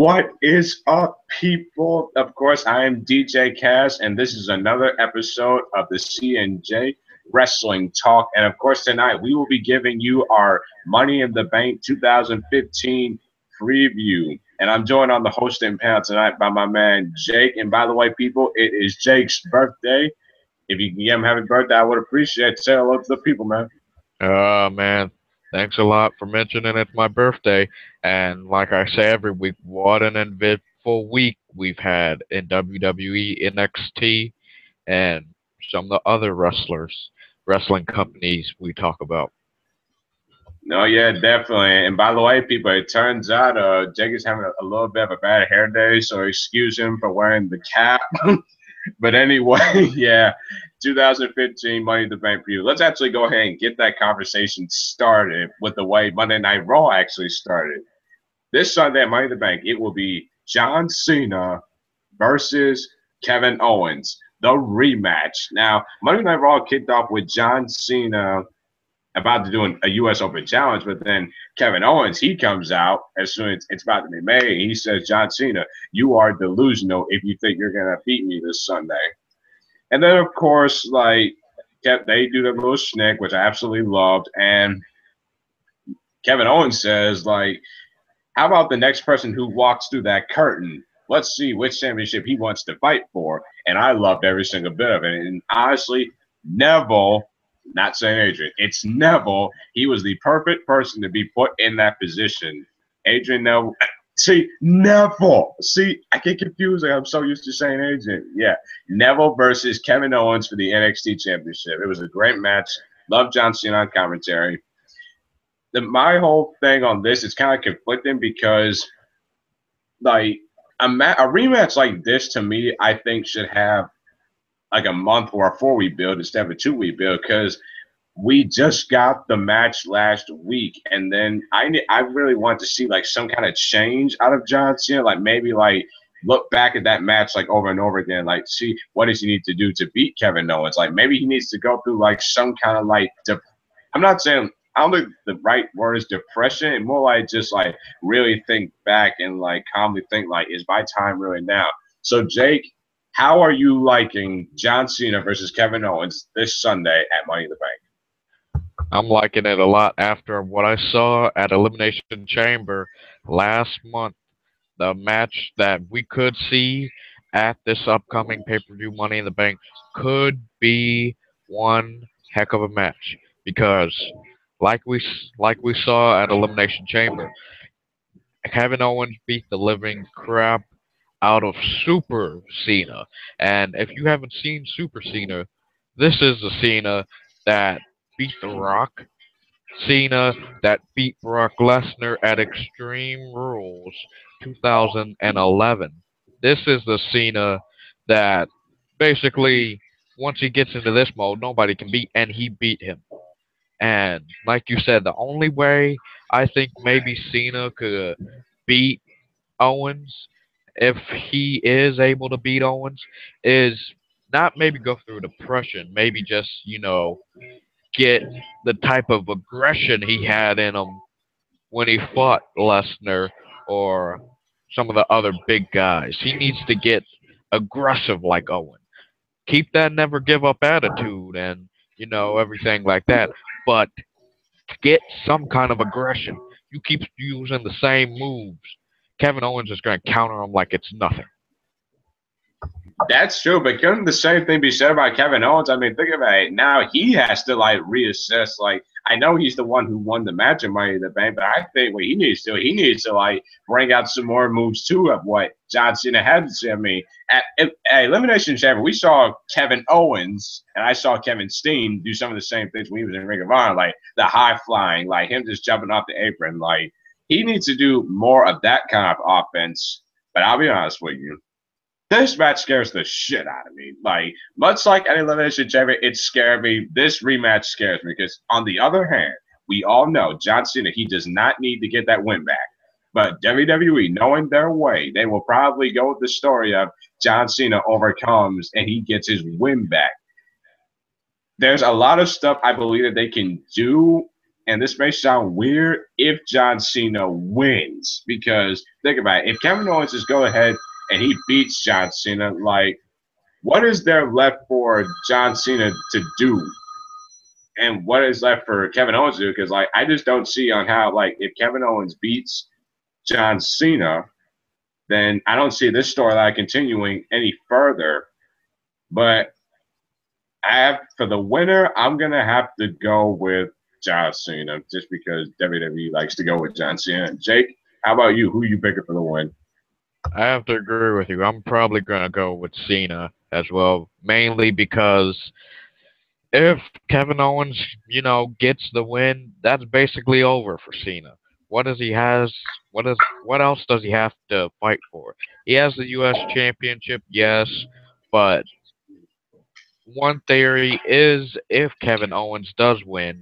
What is up, people? Of course, I am DJ Cass, and this is another episode of the C&J Wrestling Talk. And of course, tonight we will be giving you our Money in the Bank 2015 preview. And I'm joined on the hosting panel tonight by my man Jake. And by the way, people, it is Jake's birthday. If you can get him happy birthday, I would appreciate it. Say hello to the people, man. Man, thanks a lot for mentioning it's my birthday. And like I say every week, what an eventful week we've had in WWE, NXT, and some of the other wrestling companies we talk about. No, yeah, definitely. And by the way, people, it turns out Jake is having a little bit of a bad hair day, so excuse him for wearing the cap. But anyway, yeah, 2015 Money in the Bank preview. Let's actually go ahead and get that conversation started with the way Monday Night Raw actually started. This Sunday at Money in the Bank, it will be John Cena versus Kevin Owens, the rematch. Now, Monday Night Raw kicked off with John Cena about to do a U.S. Open challenge, but then Kevin Owens, he comes out as soon as it's about to be made. He says, John Cena, you are delusional if you think you're going to beat me this Sunday. And then, of course, like, they do the little schnick, which I absolutely loved. And Kevin Owens says, like, how about the next person who walks through that curtain? Let's see which championship he wants to fight for. And I loved every single bit of it. And honestly, Neville, not saying Adrian, it's Neville. He was the perfect person to be put in that position. Adrian Neville. See, Neville. See, I get confused. I'm so used to saying Adrian. Yeah, Neville versus Kevin Owens for the NXT Championship. It was a great match. Love John Cena on commentary. My whole thing on this is kind of conflicting because, like, a rematch like this, to me, I think should have like a month or a 4-week build instead of a 2-week build, because we just got the match last week, and then I really want to see like some kind of change out of John Cena, like maybe like look back at that match like over and over again, like see what does he need to do to beat Kevin Owens. Like maybe he needs to go through like some kind of like I'm not saying, I don't think the right word is depression, and more like just like really think back and like calmly think like, is my time really now? So Jake, how are you liking John Cena versus Kevin Owens this Sunday at Money in the Bank? I'm liking it a lot after what I saw at Elimination Chamber last month. The match that we could see at this upcoming pay-per-view Money in the Bank could be one heck of a match because like we saw at Elimination Chamber, Kevin Owens beat the living crap out of Super Cena. And if you haven't seen Super Cena, this is the Cena that beat The Rock, Cena that beat Brock Lesnar at Extreme Rules 2011. This is the Cena that basically, once he gets into this mode, nobody can beat, and he beat him. And like you said, the only way I think maybe Cena could beat Owens, if he is able to beat Owens, is not maybe go through depression, maybe just, get the type of aggression he had in him when he fought Lesnar or some of the other big guys. He needs to get aggressive like Owen. Keep that never give up attitude and, everything like that. But get some kind of aggression. You keep using the same moves, Kevin Owens is going to counter him like it's nothing. That's true, but couldn't the same thing be said about Kevin Owens? I mean, think about it. Now he has to like reassess. Like, I know he's the one who won the match in Money in the Bank, but I think what he needs to like bring out some more moves too of what John Cena had to say. I mean, at Elimination Chamber, we saw Kevin Owens and I saw Kevin Steen do some of the same things when he was in Ring of Honor, like the high flying, like him just jumping off the apron. Like he needs to do more of that kind of offense. But I'll be honest with you. This match scares the shit out of me. Like, much like an Elimination Chamber, it scared me. This rematch scares me because, on the other hand, we all know John Cena, he does not need to get that win back. But WWE, knowing their way, they will probably go with the story of John Cena overcomes and he gets his win back. There's a lot of stuff I believe that they can do and this may sound weird, if John Cena wins. Because think about it, if Kevin Owens just go ahead and he beats John Cena, like, what is there left for John Cena to do? And what is left for Kevin Owens to do? Because, like, I just don't see on how, like, if Kevin Owens beats John Cena, then I don't see this storyline continuing any further. But I have for the winner, I'm gonna have to go with John Cena just because WWE likes to go with John Cena. Jake, how about you? Who you picking for the win? I have to agree with you. I'm probably gonna go with Cena as well, mainly because if Kevin Owens, gets the win, that's basically over for Cena. What does he has? What else does he have to fight for? He has the U.S. Championship, yes, but one theory is if Kevin Owens does win,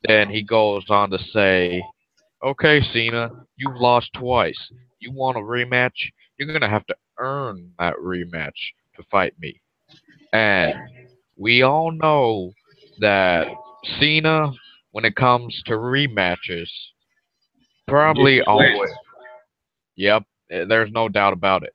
then he goes on to say, "Okay, Cena, you've lost twice. You want a rematch? You're gonna have to earn that rematch to fight me." And we all know that Cena, when it comes to rematches, probably Usually wins. always. Yep, there's no doubt about it.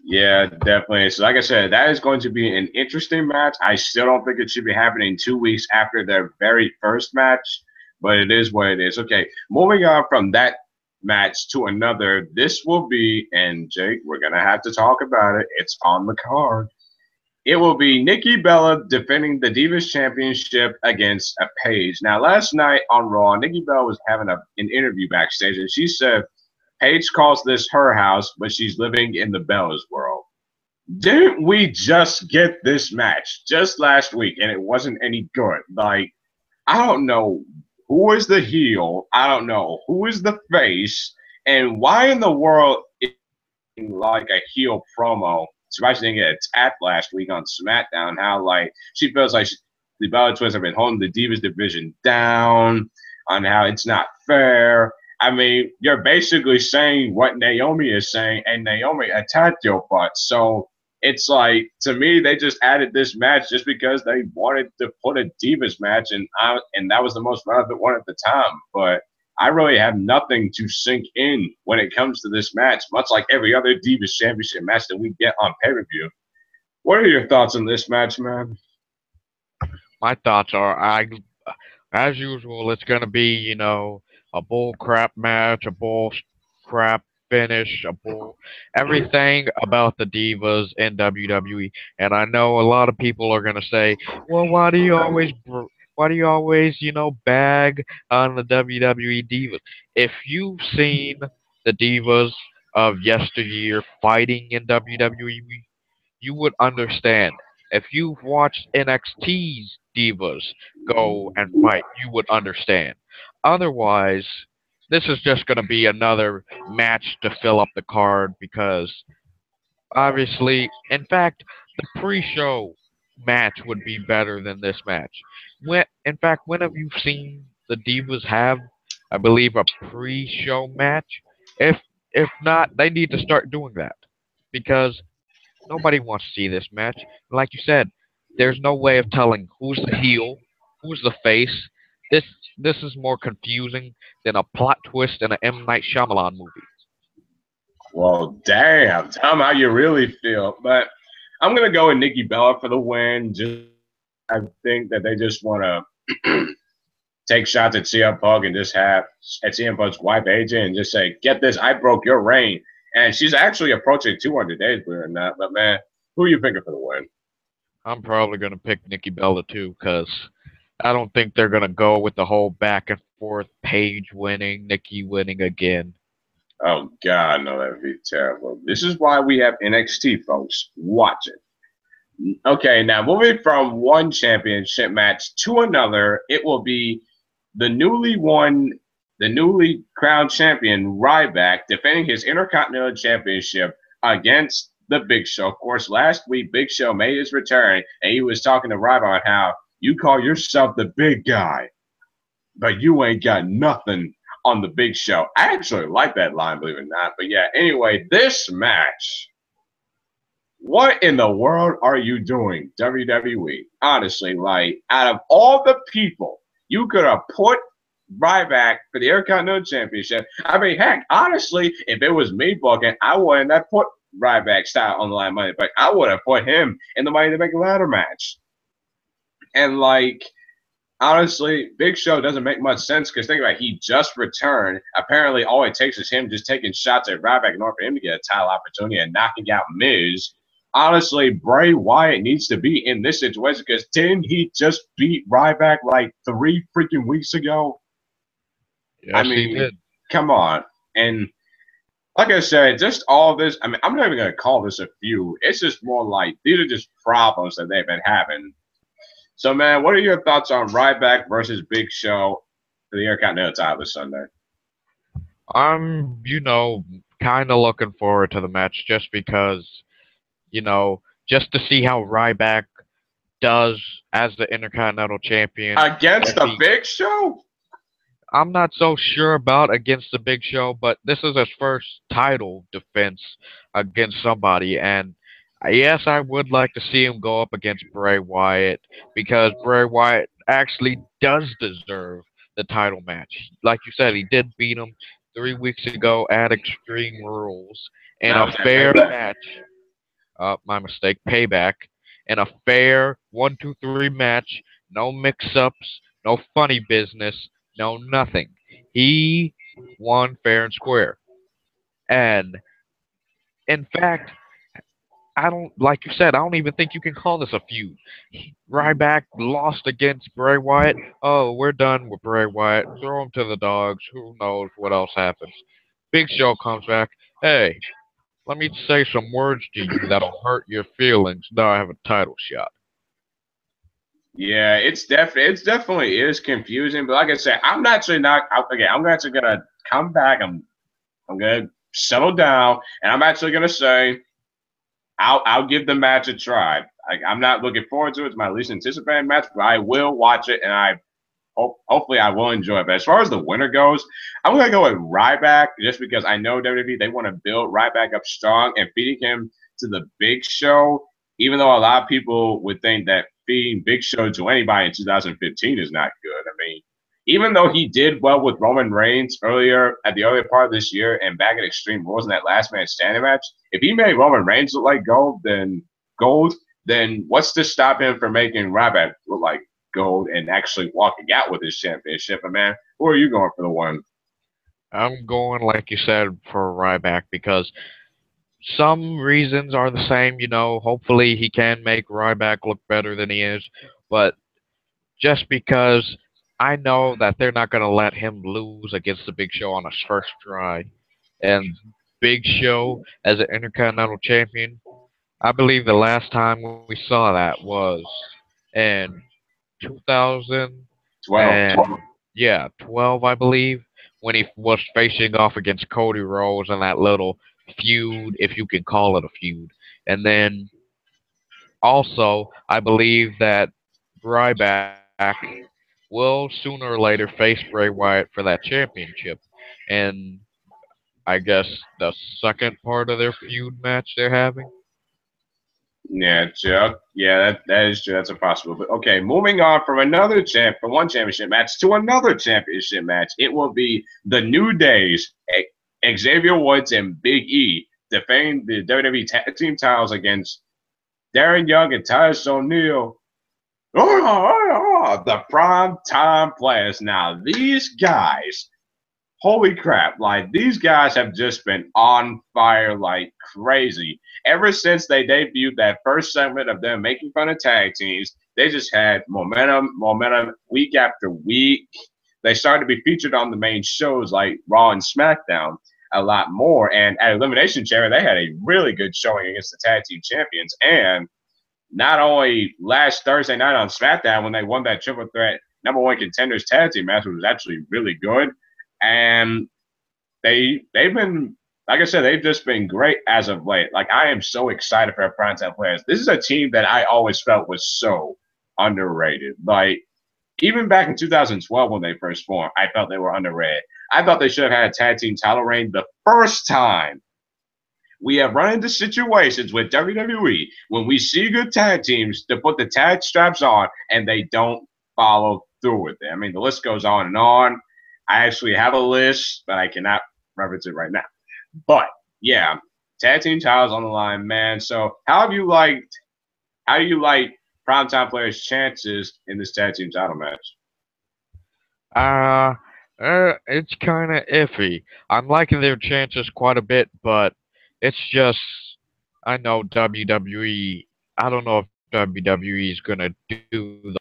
Yeah, definitely. So, like I said, that is going to be an interesting match. I still don't think it should be happening 2 weeks after their very first match, but it is what it is. Okay, moving on from that match to another. This will be, and Jake, we're gonna have to talk about it. It's on the card. It will be Nikki Bella defending the Divas Championship against a Paige. Now, last night on Raw, Nikki Bella was having an interview backstage, and she said Paige calls this her house, but she's living in the Bella's world. Didn't we just get this match just last week, and it wasn't any good? Like, I don't know who is the heel, I don't know who is the face, and why in the world like a heel promo. Especially didn't get attacked last week on SmackDown. How like she feels like the Bella Twins have been holding the Divas division down, on how it's not fair. I mean, you're basically saying what Naomi is saying, and Naomi attacked your butt. So it's like to me, they just added this match just because they wanted to put a Divas match, and that was the most relevant one at the time. But I really have nothing to sink in when it comes to this match, much like every other Divas Championship match that we get on pay per view. What are your thoughts on this match, man? My thoughts are, as usual, it's gonna be, a bull crap match, a bull crap finish, a bull everything about the divas in WWE. And I know a lot of people are gonna say, "Well, why do you always, bag on the WWE divas?" If you've seen the divas of yesteryear fighting in WWE, you would understand. If you've watched NXT's divas go and fight, you would understand. Otherwise, this is just going to be another match to fill up the card because obviously, in fact, the pre-show match would be better than this match. In fact, when have you seen the divas have, I believe, a pre-show match? If if not, they need to start doing that because nobody wants to see this match. Like you said, there's no way of telling who's the heel, who's the face. This this is more confusing than a plot twist in an M. Night Shyamalan movie. Well, damn, tell me how you really feel. But I'm gonna go with Nikki Bella for the win. Just I think that they just want to take shots at CM Punk and just have at CM Punk's wife AJ and just say, "Get this, I broke your reign." And she's actually approaching 200 days, believe it or not. But man, who are you picking for the win? I'm probably gonna pick Nikki Bella too, because I don't think they're gonna go with the whole back and forth, Paige winning, Nikki winning again. Oh God, no, that'd be terrible. This is why we have NXT, folks. Watch it. Okay, now moving from one championship match to another, it will be the newly crowned champion Ryback defending his Intercontinental Championship against the Big Show. Of course, last week Big Show made his return, and he was talking to Ryback on how you call yourself the big guy, but you ain't got nothing on the Big Show. I actually like that line, believe it or not. But yeah, anyway, this match. What in the world are you doing, WWE? Honestly, like out of all the people You could have put Ryback for the Intercontinental Championship. I mean, heck, honestly, if it was me booking, I wouldn't have put Ryback style on the line money, but I would have put him in the Money to Make a ladder match. And like, honestly, Big Show doesn't make much sense because think about it, he just returned. Apparently, all it takes is him just taking shots at Ryback in order for him to get a title opportunity and knocking out Miz. Honestly, Bray Wyatt needs to be in this situation because didn't he just beat Ryback like 3 freaking weeks ago? I Yes, he mean, did. come on. And like I said, just all this, I mean, I'm not even going to call this a feud. It's just more like these are just problems that they've been having. So, man, what are your thoughts on Ryback versus Big Show for the Intercontinental title this Sunday? I'm, kind of looking forward to the match just because, just to see how Ryback does as the Intercontinental Champion. Against If the he Big Show? I'm not so sure about against the Big Show, but this is his first title defense against somebody, and yes, I would like to see him go up against Bray Wyatt because Bray Wyatt actually does deserve the title match. Like you said, he did beat him 3 weeks ago at Extreme Rules in Now a it's that fair payback. match. My mistake. Payback in a fair 1-2-3 match. No mix-ups. No funny business. No nothing. He won fair and square. And in fact, I don't like you said. I don't even think you can call this a feud. Ryback lost against Bray Wyatt. Oh, we're done with Bray Wyatt. Throw him to the dogs. Who knows what else happens? Big Show comes back. Hey, let me say some words to you that'll hurt your feelings. Now I have a title shot. Yeah, it's definitely is confusing. But like I said, I'm actually not okay. I'm actually gonna come back. I'm gonna settle down, and I'm actually gonna say I'll give the match a try. I'm not looking forward to it. It's my least anticipated match, but I will watch it, and hopefully I will enjoy it. But as far as the winner goes, I'm gonna go with Ryback just because I know WWE they want to build Ryback up strong and feeding him to the Big Show. Even though a lot of people would think that feeding Big Show to anybody in 2015 is not good. I mean, even though he did well with Roman Reigns earlier at the earlier part of this year and back at Extreme Rules in that last man standing match, if he made Roman Reigns look like gold, then what's to stop him from making Ryback look like gold and actually walking out with his championship? And man, who are you going for the one? I'm going, like you said, for Ryback because some reasons are the same. Hopefully he can make Ryback look better than he is, but just because I know that they're not going to let him lose against the Big Show on his first try. And Big Show as an Intercontinental Champion, I believe the last time we saw that was in 2000 12. and yeah, 12, I believe, when he was facing off against Cody Rhodes in that little feud, if you can call it a feud. And then also, I believe that Ryback will sooner or later face Bray Wyatt for that championship. And I guess the second part of their feud match they're having. Yeah, Chuck. Yeah, that is true. That's a possibility. But okay, moving on from one championship match to another championship match. It will be the New Days, Xavier Woods and Big E defending the WWE Tag Team titles against Darren Young and Titus O'Neil. The prime time players. Now these guys, holy crap! Like these guys have just been on fire like crazy ever since they debuted that first segment of them making fun of tag teams. They just had momentum week after week. They started to be featured on the main shows like Raw and SmackDown a lot more. And at Elimination Chamber, they had a really good showing against the tag team champions. And not only last Thursday night on SmackDown when they won that triple threat number one contenders tag team match, which was actually really good. And they've been, like I said, they've just been great as of late. Like I am so excited for our primetime players. This is a team that I always felt was so underrated. Like even back in 2012 when they first formed, I felt they were underrated. I thought they should have had a tag team title reign the first time. We have run into situations with WWE when we see good tag teams to put the tag straps on and they don't follow through with it. I mean, the list goes on and on. I actually have a list, but I cannot reference it right now. But yeah, tag team titles on the line, man. So how do you like primetime players' chances in this tag team title match? Uh, it's kind of iffy. I'm liking their chances quite a bit, but it's just I know WWE. I don't know if WWE is gonna do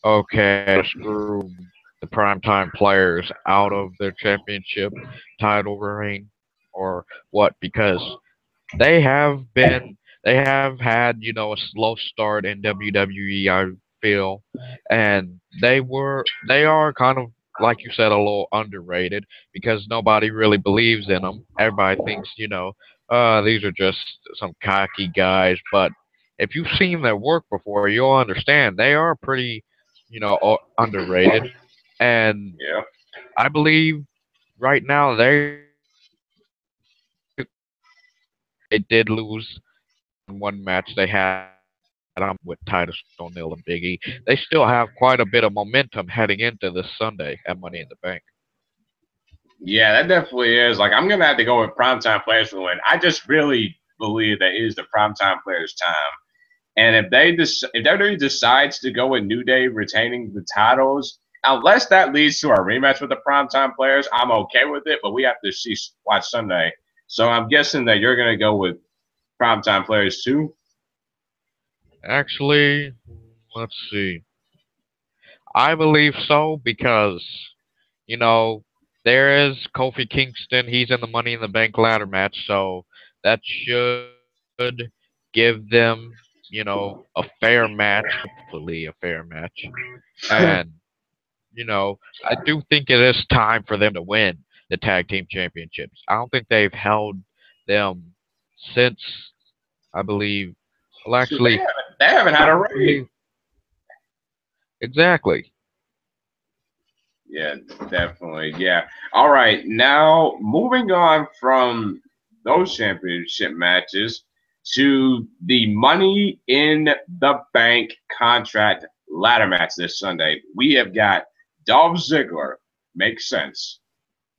okay screw the primetime players out of their championship title reign or what because they have had, a slow start in WWE, I feel, and they are kind of like you said a little underrated because nobody really believes in them. Everybody thinks, these are just some cocky guys, but if you've seen their work before, you'll understand they are pretty, underrated, and Yeah. I believe right now they did lose one match they had with Titus O'Neil and Big E. They still have quite a bit of momentum heading into this Sunday at Money in the Bank. Yeah, that definitely is. Like, I'm gonna have to go with primetime players for the win. I just really believe that it is the primetime players' time. And if WWE decides to go with New Day retaining the titles, unless that leads to a rematch with the primetime players, I'm okay with it. But we have to watch Sunday. So I'm guessing that you're gonna go with primetime players too. Actually, let's see. I believe so because, you know, there is Kofi Kingston. He's in the Money in the Bank ladder match, so that should give them, a fair match, hopefully a fair match. And I do think it is time for them to win the tag team championships. I don't think they've held them since I believe. Well, So actually, they haven't had a I reign. believe exactly. Yeah, definitely. Yeah. All right. Now, moving on from those championship matches to the Money in the Bank contract ladder match this Sunday. We have got Dolph Ziggler, makes sense.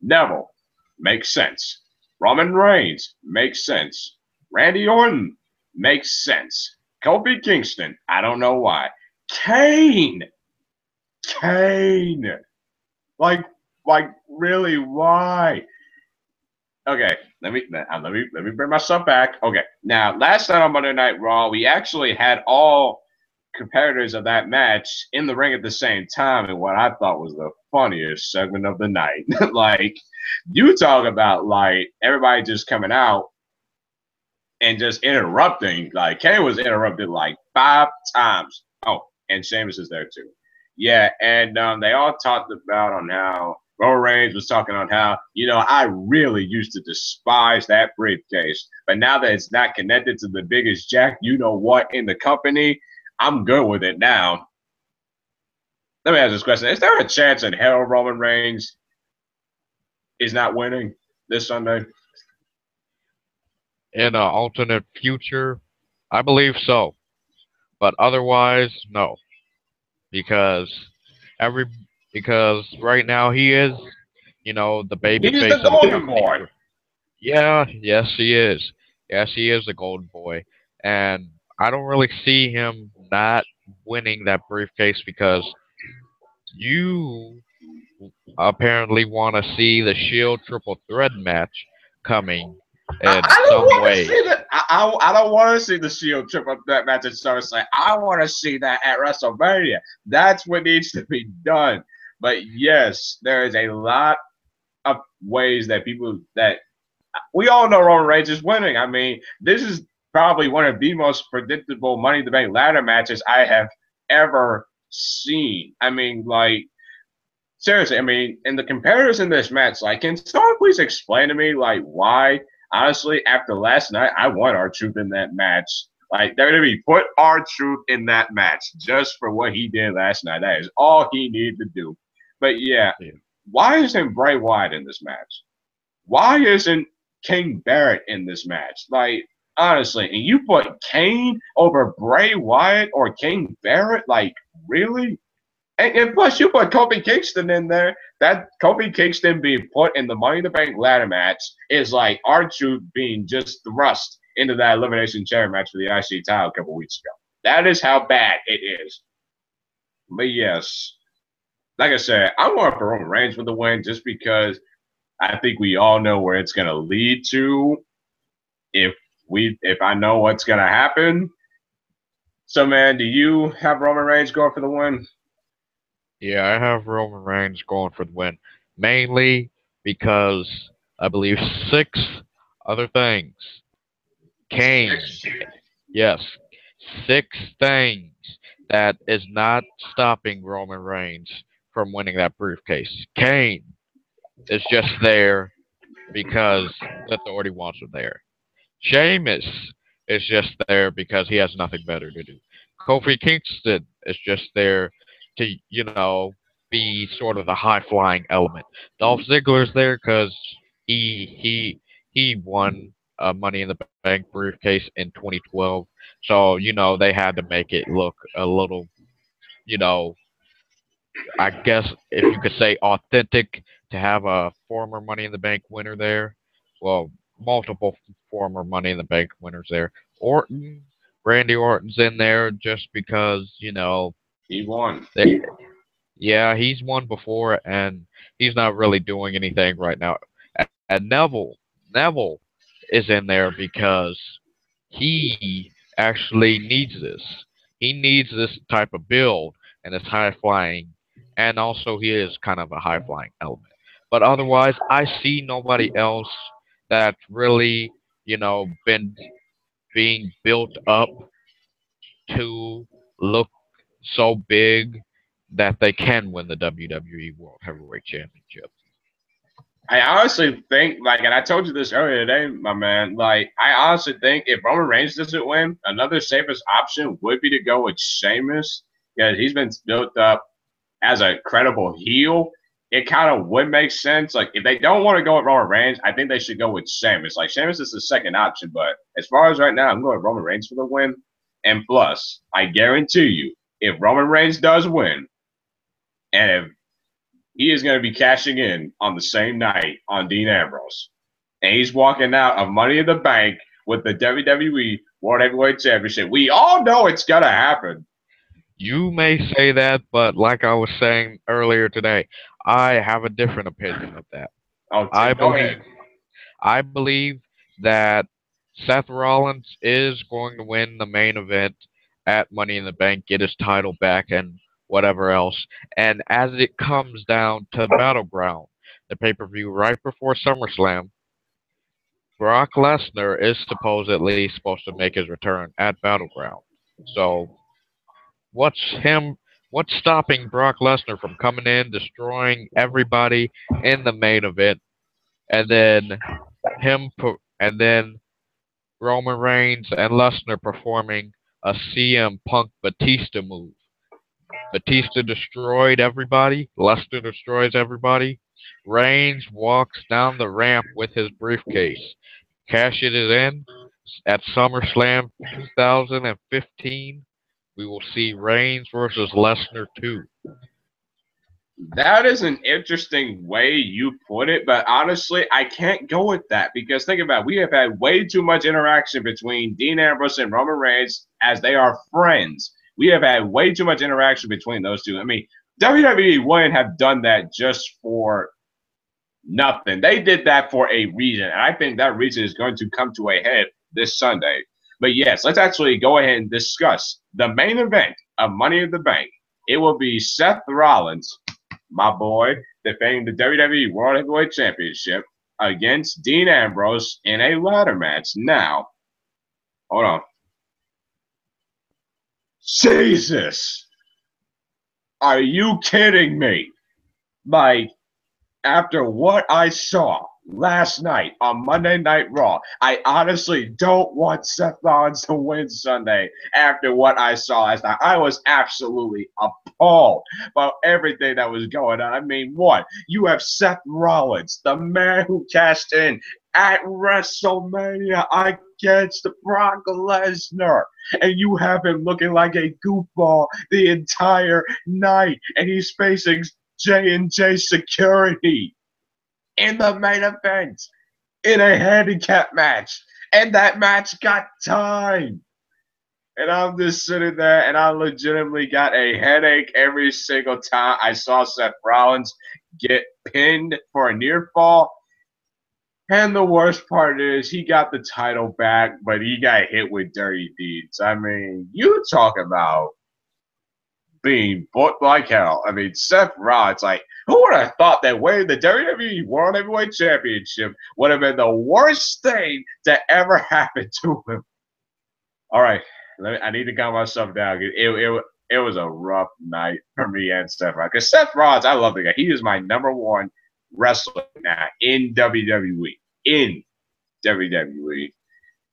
Neville, makes sense. Roman Reigns, makes sense. Randy Orton, makes sense. Kofi Kingston, I don't know why. Kane, Kane. Like, like really? Why? Okay, let me bring myself back. Okay, now last night on Monday Night Raw, we actually had all competitors of that match in the ring at the same time, and what I thought was the funniest segment of the night. Like, you talk about like everybody just coming out and just interrupting. Like, Kane was interrupted like 5 times. Oh, and Sheamus is there too. Yeah, and they all talked about on how Roman Reigns was talking on how, I really used to despise that briefcase, but now that it's not connected to the biggest jack, you know what, in the company, I'm good with it now. Let me ask this question: is there a chance in hell Roman Reigns is not winning this Sunday? In an alternate future, I believe so, but otherwise, no, because every because right now he is, the baby He's the face of the golden company. boy. Yeah, yes, he is. Yes, he is the golden boy, and I don't really see him not winning that briefcase because you apparently want to see the Shield triple threat match coming in I don't some want to see ways. that. I don't want to see the Shield trip up that match at SummerSlam. I want to see that at WrestleMania. That's what needs to be done. But yes, there is a lot of ways that we all know Roman Reigns is winning. I mean, this is probably one of the most predictable Money in the Bank ladder matches I have ever seen. I mean, like, seriously, I mean, in the competitors in this match, like, can someone please explain to me, like, why? Honestly, after last night, I want R-Truth in that match. Like, WWE put R-Truth in that match just for what he did last night. That is all he needed to do. But yeah, Yeah. why isn't Bray Wyatt in this match? Why isn't King Barrett in this match? Like, honestly, and you put Kane over Bray Wyatt or King Barrett? Like, really? And plus, you put Kofi Kingston in there. That Kofi Kingston being put in the Money in the Bank ladder match is like R-Truth being just thrust into that Elimination Chamber match for the IC title a couple weeks ago. That is how bad it is. But yes, like I said, I'm going for Roman Reigns with the win just because I think we all know where it's going to lead to if I know what's going to happen. So, man, do you have Roman Reigns going for the win? Yeah, I have Roman Reigns going for the win, mainly because I believe six other things. Kane, Six. yes, six things that is not stopping Roman Reigns from winning that briefcase. Kane is just there because the Authority wants him there. Sheamus is just there because he has nothing better to do. Kofi Kingston is just there to, be sort of the high flying element. Dolph Ziggler's there because he won a Money in the Bank briefcase in 2012. So, they had to make it look a little, you know, I guess if you could say authentic to have a former Money in the Bank winner there. Well, multiple former Money in the Bank winners there. Orton, Randy Orton's in there just because, He won. they, yeah, he's won before and he's not really doing anything right now. And Neville is in there because he actually needs this. He needs this type of build and this high flying, and also he is kind of a high flying element. But otherwise, I see nobody else that's really, been being built up to look so big that they can win the WWE World Heavyweight Championship. I honestly think, like, and I told you this earlier today, my man. Like, I honestly think if Roman Reigns doesn't win, another safest option would be to go with Sheamus because he's been built up as a credible heel. It kind of would make sense. Like, if they don't want to go with Roman Reigns, I think they should go with Sheamus. Like, Sheamus is the second option, but as far as right now, I'm going with Roman Reigns for the win. And plus, I guarantee you, if Roman Reigns does win, and if he is going to be cashing in on the same night on Dean Ambrose. And he's walking out of Money in the Bank with the WWE World Heavyweight Championship. We all know it's going to happen. You may say that, but like I was saying earlier today, I have a different opinion of that. Oh, I go believe ahead. I believe that Seth Rollins is going to win the main event at Money in the Bank, get his title back, and whatever else. And as it comes down to Battleground, the pay per view right before SummerSlam, Brock Lesnar is supposedly supposed to make his return at Battleground. So what's him? What's stopping Brock Lesnar from coming in, destroying everybody in the main event, and then and then Roman Reigns and Lesnar performing a CM Punk Batista move? Batista destroyed everybody. Lesnar destroys everybody. Reigns walks down the ramp with his briefcase. Cashes it in at SummerSlam 2015. We will see Reigns versus Lesnar 2. That is an interesting way you put it, but honestly, I can't go with that because think about it, we have had way too much interaction between Dean Ambrose and Roman Reigns as they are friends. We have had way too much interaction between those two. I mean, WWE wouldn't have done that just for nothing. They did that for a reason, and I think that reason is going to come to a head this Sunday. But yes, let's actually go ahead and discuss the main event of Money in the Bank. It will be Seth Rollins, my boy, defending the WWE World Heavyweight Championship against Dean Ambrose in a ladder match. Now, hold on. Jesus! Are you kidding me? Like, after what I saw last night on Monday Night Raw, I honestly don't want Seth Rollins to win Sunday after what I saw last night. I was absolutely appalled by everything that was going on. I mean, what? You have Seth Rollins, the man who cashed in at WrestleMania against Brock Lesnar. And you have him looking like a goofball the entire night. And he's facing J&J Security in the main event in a handicap match. And that match got time. And I'm just sitting there and I legitimately got a headache every single time I saw Seth Rollins get pinned for a near fall. And the worst part is he got the title back, but he got hit with dirty deeds. I mean, you talk about being booked like hell. I mean, Seth Rollins, like, who would have thought that winning the WWE World Heavyweight Championship would have been the worst thing to ever happen to him? All right, I need to calm myself down. It was a rough night for me and Seth Rollins. Because Seth Rollins, I love the guy. He is my number one wrestler now in WWE. In WWE.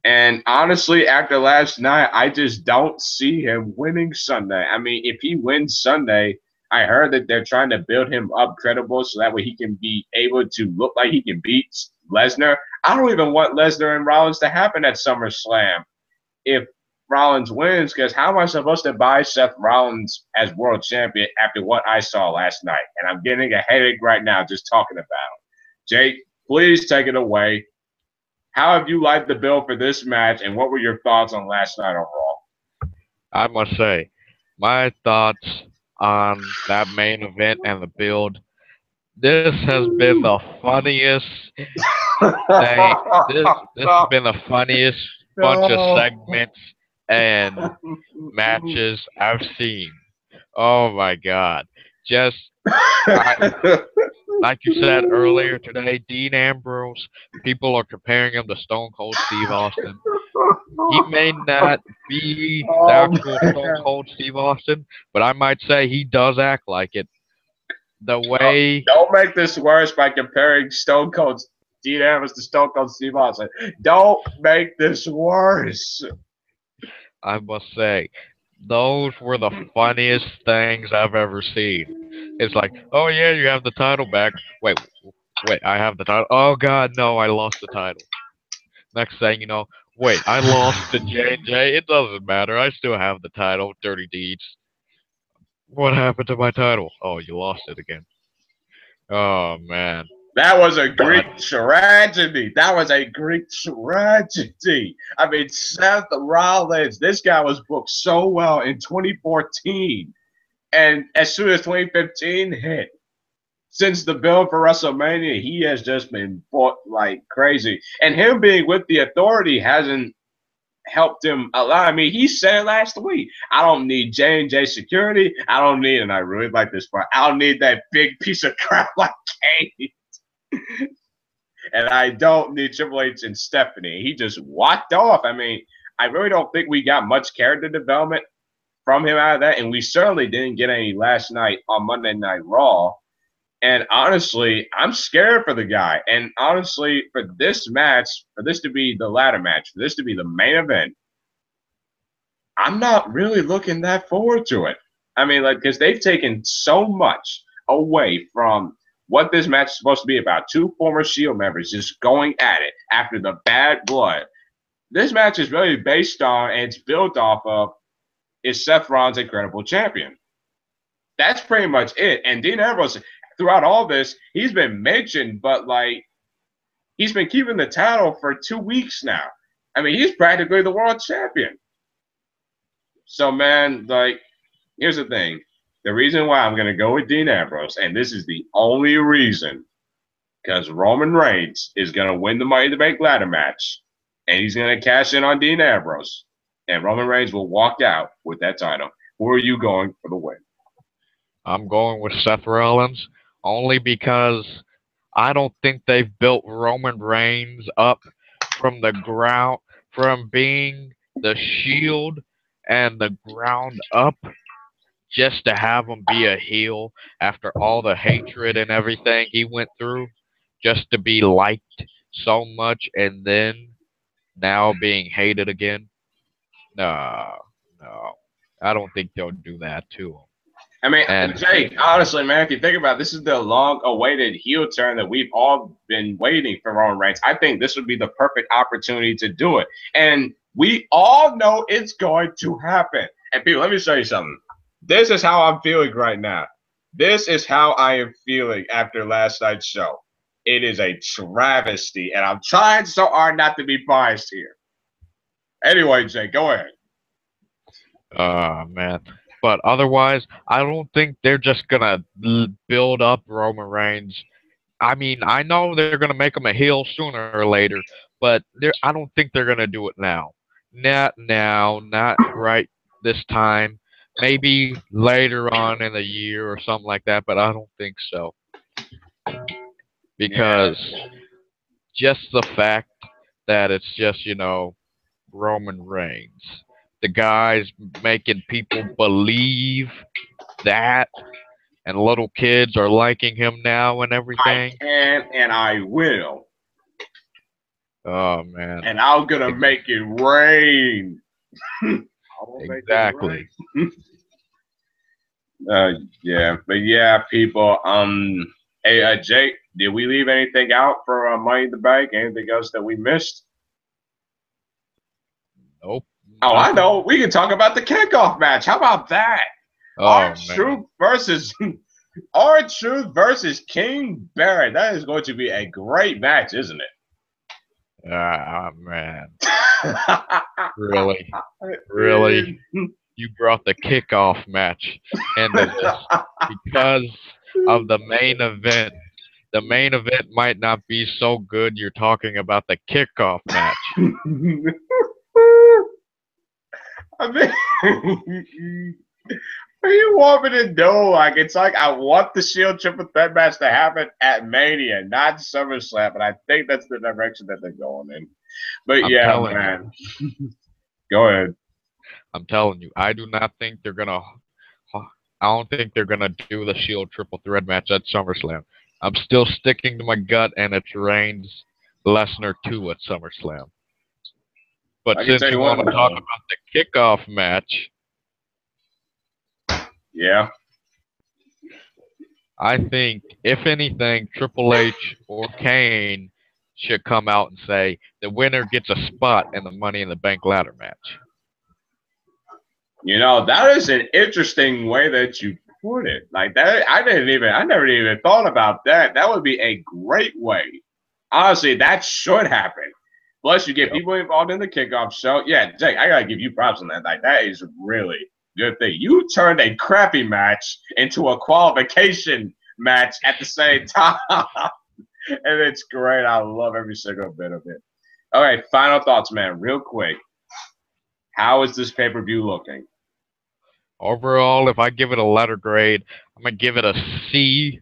And honestly, after last night, I just don't see him winning Sunday. I mean, if he wins Sunday, I heard that they're trying to build him up credible so that way he can be able to look like he can beat Lesnar. I don't even want Lesnar and Rollins to happen at SummerSlam if Rollins wins, because how am I supposed to buy Seth Rollins as world champion after what I saw last night? And I'm getting a headache right now just talking about it. Jake, please take it away. How have you liked the bill for this match, and what were your thoughts on last night overall? I must say, my thoughts on that main event and the build. This has been the funniest thing. This has been the funniest bunch of No. segments and matches I've seen. Oh my god. Just I like you said earlier today, Dean Ambrose, people are comparing him to Stone Cold Steve Austin. He may not be the Oh actual Stone man. Cold Steve Austin, but I might say he does act like it. The way Don't make this worse by comparing Stone Cold Dean Ambrose to Stone Cold Steve Austin. Don't make this worse. I must say, those were the funniest things I've ever seen. It's like, oh yeah, you have the title back. Wait, I have the title. Oh god, no, I lost the title. Next thing you know, wait, I lost to J&J. It doesn't matter. I still have the title. Dirty deeds. What happened to my title? Oh, you lost it again. Oh man. That was a Greek But tragedy. That was a Greek tragedy. I mean, Seth Rollins, this guy was booked so well in 2014. And as soon as 2015 hit, since the build for WrestleMania, he has just been booked like crazy. And him being with the authority hasn't helped him a lot. I mean, he said last week, I don't need J&J security. I don't need, and I really like this part, I don't need that big piece of crap like Kane. And I don't need Triple H and Stephanie. He just walked off. I mean, I really don't think we got much character development from him out of that. And we certainly didn't get any last night on Monday Night Raw. And honestly, I'm scared for the guy. And honestly, for this match, for this to be the ladder match, for this to be the main event, I'm not really looking that forward to it. I mean, like, because they've taken so much away from what this match is supposed to be about. Two former Shield members just going at it after the bad blood. This match is really based on and it's built off of, is Seth Rollins a credible champion? That's pretty much it. And Dean Ambrose, throughout all this, he's been mentioned, but like he's been keeping the title for 2 weeks now. I mean, he's practically the world champion. So, man, like, here's the thing. The reason why I'm going to go with Dean Ambrose, and this is the only reason, because Roman Reigns is going to win the Money in the Bank ladder match, and he's going to cash in on Dean Ambrose, and Roman Reigns will walk out with that title. Who are you going for the win? I'm going with Seth Rollins only because I don't think they've built Roman Reigns up from the ground, from being the Shield and the ground up, just to have him be a heel after all the hatred and everything he went through, just to be liked so much and then now being hated again. No, no. I don't think they'll do that to him. I mean, And Jake, honestly, man, if you think about it, this is the long-awaited heel turn that we've all been waiting for Roman Reigns. I think this would be the perfect opportunity to do it. And we all know it's going to happen. And people, let me show you something. This is how I'm feeling right now. This is how I am feeling after last night's show. It is a travesty, and I'm trying so hard not to be biased here. Anyway, Jake, go ahead. man. But otherwise, I don't think they're just gonna build up Roman Reigns. I mean, I know they're gonna make him a heel sooner or later, but I don't think they're gonna do it now. Not now, not right this time. Maybe later on in the year or something like that, but I don't think so. Yeah, Because just the fact that it's just, Roman Reigns. The guy's making people believe that, and little kids are liking him now and I everything. can and I will. Oh man, And I'm gonna Ex- make it rain. I'm gonna make it exactly. rain. Yeah, but yeah, people. Hey, Jake, did we leave anything out for Money in the Bank? Anything else that we missed? Nope, Oh, I know. nothing. We can talk about the kickoff match. How about that? Oh man, R-Truth versus R-Truth versus King Barrett. That is going to be a great match, isn't man, it? really, really, you brought the kickoff match into this because of the main event. The main event might not be so good. You're talking about the kickoff match. I mean, what do you want me to do? Like, it's like I want the Shield Triple Threat match to happen at Mania, not SummerSlam, but I think that's the direction that they're going in. But I'm yeah, telling you. man, go ahead. I'm telling you. I do not think they're gonna. I don't think they're gonna do the Shield Triple Threat match at SummerSlam. I'm still sticking to my gut, and it's Reigns Lesnar 2 at SummerSlam. But I can since tell you you want one to talk though. about the kickoff match, Yeah, I think if anything, Triple H or Kane should come out and say the winner gets a spot in the Money in the Bank ladder match. you know that is an interesting way that you put it. Like that, I never even thought about that. That would be a great way. Honestly, that should happen. Plus, you get Yep. people involved in the kickoff show. Yeah, Jake, I gotta give you props on that. Like that is really good thing. You turned a crappy match into a qualification match at the same time, and it's great. I love every single bit of it. All right, final thoughts, man, real quick. How is this pay per view looking? Overall, if I give it a letter grade, I'm gonna give it a C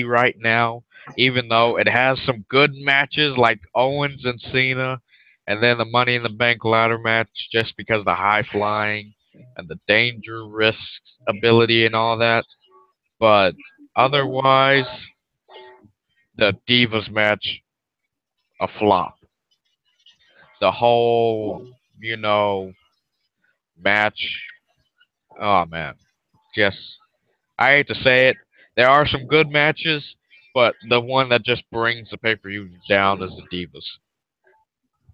right now, even though it has some good matches like Owens and Cena, and then the Money in the Bank ladder match just because of the high flying and the danger risk ability and all that. But otherwise, the Divas match, a flop. The whole, you know, match, oh man, just, I hate to say it, there are some good matches, but the one that just brings the pay per view down is the Divas.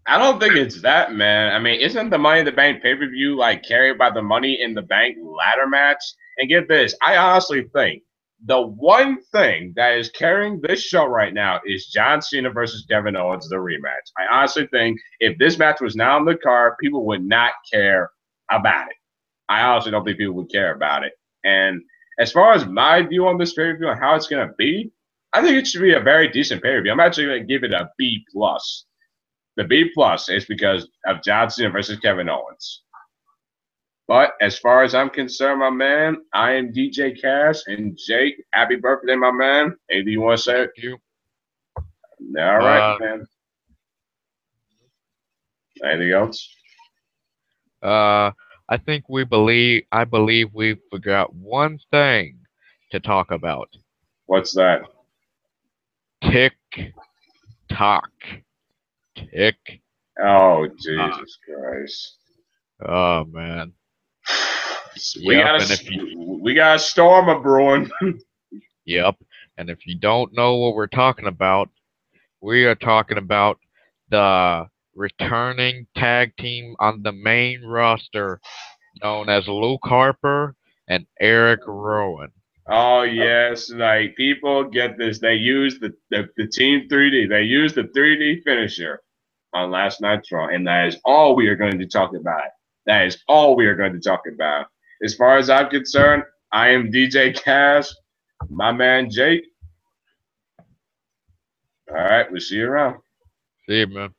I don't think it's that, man. I mean, isn't the Money in the Bank pay per view like carried by the Money in the Bank ladder match? And get this, I honestly think the one thing that is carrying this show right now is John Cena versus Kevin Owens, the rematch. I honestly think if this match was not on the card, people would not care about it. I honestly don't think people would care about it. And as far as my view on this pay per view and how it's going to be, I think it should be a very decent pay per view. I'm actually going to give it a B plus. The B plus is because of John Cena versus Kevin Owens. But as far as I'm concerned, my man, I am DJ Cash and Jake. Happy birthday, my man. Anything you want to say? Thank you. All right, Uh, man. Anything else? uh, I believe we forgot one thing to talk about. What's that? Tick tock. Tick Oh, tock. Jesus Christ. Oh man. Yep, and if you We got a storm a brewing. yep, and if you don't know what we're talking about, we are talking about the returning tag team on the main roster known as Luke Harper and Eric Rowan. Oh yes, like people get this. They use the Team 3D. They use the 3D finisher on last night's Raw, and that is all we are going to talk about. That is all we are going to talk about. As far as I'm concerned, I am DJ Cash, my man Jake. All right, we'll see you around. See you, man.